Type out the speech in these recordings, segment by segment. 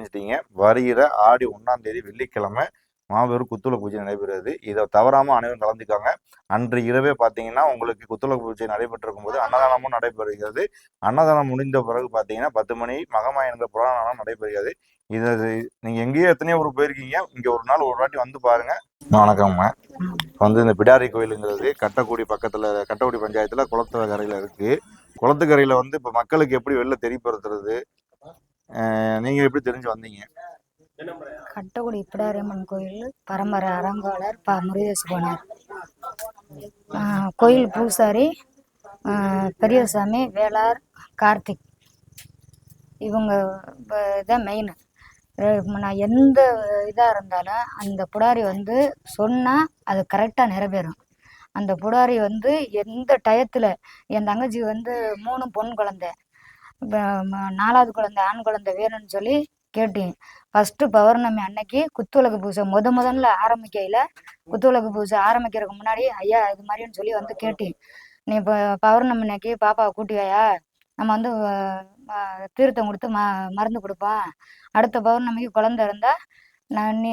செஞ்சிட்டீங்க. வருகிற ஆடி 1ஆம் தேதி வெள்ளிக்கிழமை மாபெரும் குத்துவிளக்கு பூஜை நடைபெறுது. இதை தவறாம அனைவரும் கலந்துக்காங்க. அன்று இரவே பார்த்தீங்கன்னா உங்களுக்கு குத்துவிளக்கு பூஜை நடைபெற்றிருக்கும் போது அன்னதானமும் நடைபெறுகிறது. அன்னதானம் முடிந்த பிறகு பார்த்தீங்கன்னா 10 மணி மகமாய் என்ற புராணம் நடைபெறுகிறது. இதை நீங்க எங்கேயோ எத்தனையோ ஊருக்கு போயிருக்கீங்க. இங்க ஒரு நாள் ஒரு வாட்டி வந்து பாருங்க. வணக்கம்மா. வந்து இந்த பிடாரி கோயிலுங்கிறது கட்டக்குடி பக்கத்துல, கட்டக்குடி பஞ்சாயத்துல குளத்துக்கரையில இருக்கு. குளத்துக்கரையில வந்து இப்ப மக்களுக்கு எப்படி வெளில தெரியப்படுத்துறது, நீங்க எப்படி தெரிஞ்சு வந்தீங்க? கட்டக்குடி பிடாரியம்மன் கோயில் பரம்பரை அறங்காவலர் முருகேசு போனார். கோயில் பூசாரி பெரியசாமி, வேளார், கார்த்திக், இவங்க இதான் மெயின். நான் எந்த இதாக இருந்தாலும் அந்த புடாரி வந்து சொன்னால் அது கரெக்டாக நிறைவேறும். அந்த புடாரி வந்து எந்த டயத்தில், என் தங்கச்சி வந்து 3 பொன் குழந்தை, 4வது குழந்தை ஆண் குழந்தை வேணும்னு சொல்லி கேட்டேன். ஃபஸ்ட்டு பௌர்ணமி அன்னைக்கு குத்துவிளக்கு பூஜை முதல்ல ஆரம்பிக்கையில், குத்துவிளக்கு பூஜை ஆரம்பிக்கிறதுக்கு முன்னாடி ஐயா இது மாதிரின்னு சொல்லி வந்து கேட்டேன். நீ இப்போ பௌர்ணமி அன்னைக்கு பாப்பாவை கூட்டியாயா, நம்ம வந்து தீர்த்தம் கொடுத்து மருந்து கொடுப்போம். அடுத்த பௌர்ணமிக்கு குழந்தை இருந்தால் நீ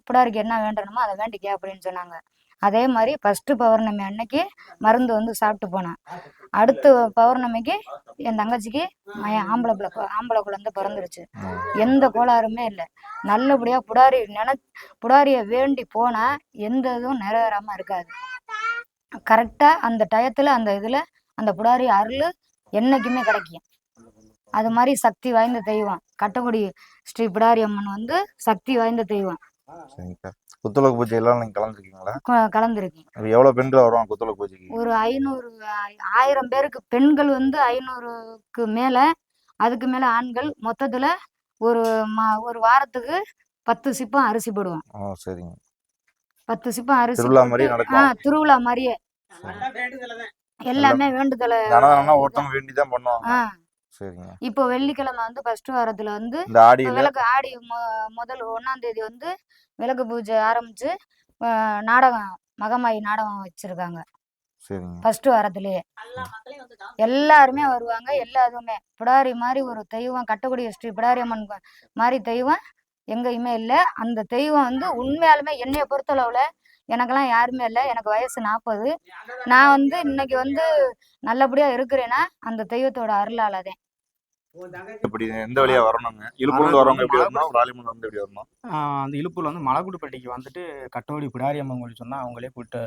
புடாரிக்கு என்ன வேண்டணுமோ அதை வேண்டிக்க அப்படின்னு சொன்னாங்க. அதே மாதிரி ஃபஸ்ட்டு பௌர்ணமி அன்னைக்கு மருந்து வந்து சாப்பிட்டு போனேன். அடுத்த பௌர்ணமிக்கு என் தங்கச்சிக்கு ஆம்பளை குழந்தை பிறந்துருச்சு. எந்த கோளாறுமே இல்லை. நல்லபடியாக புடாரியை வேண்டி போனால் எந்த இதுவும் நிறைவேறாமல் இருக்காது. கரெக்டாக அந்த டயத்தில் அந்த இதில் அந்த புடாரி அருள் என்னைக்குமே கிடைக்கும். அது மாதிரி சக்தி வாய்ந்த தெய்வம் கட்டக்குடி ஸ்ரீ பிடாரி அம்மன் வந்து சக்தி வாய்ந்த தெய்வம். குத்துவிளக்கு பூஜை எல்லாம் நீங்க கலந்துருக்கீங்களா? கலந்துருக்கேன். எவ்வளவு பெண்கள் வருவாங்க குத்துவிளக்கு பூஜைக்கு? ஒரு 1000 பேருக்கு. பெண்கள் வந்து 500க்கு மேல, அதுக்கு மேல ஆண்கள். மொத்தத்துல ஒரு வாரத்துக்கு 10 சிப்பம் அரிசி போடுவோம். சரிங்க. 10 சிப்பம் அரிசி திருவிழா மாதிரியே எல்லாமே வேண்டுதலை ஒருத்தவங்க வேண்டிதான் பண்ணுவாங்க. சரிங்க. இப்போ வெள்ளிக்கிழமை வந்து ஃபர்ஸ்ட் வாரத்துல வந்து விளக்கு ஆடி முதல் 1ஆம் தேதி வந்து விளக்கு பூஜை ஆரம்பிச்சு நாடகம், மகமாயி நாடகம் வச்சிருக்காங்க. ஃபர்ஸ்ட் வாரத்திலேயே எல்லாருமே வருவாங்க. எல்லாருமே பிடாரி மாதிரி ஒரு தெய்வம், கட்டக்குடி ஸ்ரீ பிடாரி அம்மன் மாதிரி தெய்வம் எங்கேயுமே இல்லை. அந்த தெய்வம் வந்து உண்மையாலுமே என்னைய பொறுத்தளவுல எனக்கெல்லாம் யாருமே இல்லை. எனக்கு வயசு 40. நான் வந்து இன்னைக்கு வந்து நல்லபடியா இருக்கிறேன்னா அந்த தெய்வத்தோட அருளாலதான். எந்த வழியா வரணுங்க? இலுப்பூர்ல வரவங்க எப்படி வரணும்? ராலிமன் வந்து எப்படி வரணும்? அந்த இலுப்பூர்ல வந்து மலகுடிப்பட்டிக்கு வந்துட்டு கட்டோடி பிடாரி அம்மன் கோயில் சொன்னா அவங்களே கூப்பிட்டு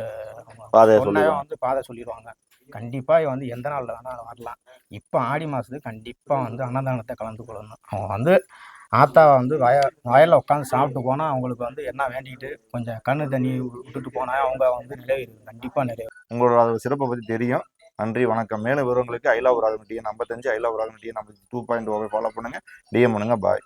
பாதை சொல்லிடுவாங்க. கண்டிப்பா வந்து எந்த நாள்ல வேணாலும் வரலாம். இப்ப ஆடி மாசத்துக்கு கண்டிப்பா வந்து அன்னதானத்தை கலந்து கொள்ளணும். அவங்க வந்து ஆத்தாவை வந்து வயல்ல உட்காந்து சாப்பிட்டு போனா அவங்களுக்கு வந்து என்ன வேண்டிக்கிட்டு கொஞ்சம் கண்ணு தண்ணி விட்டுட்டு போனா அவங்க வந்து நிறைவேறும். கண்டிப்பா நிறைவேறும். உங்களோட சிறப்பை பத்தி தெரியும். நன்றி, வணக்கம். மேலும் விவரங்களுக்கு I love Raghavan TN 55, I love Raghavan TN 2.0 follow பண்ணுங்க, டிஎம் பண்ணுங்க. பாய்.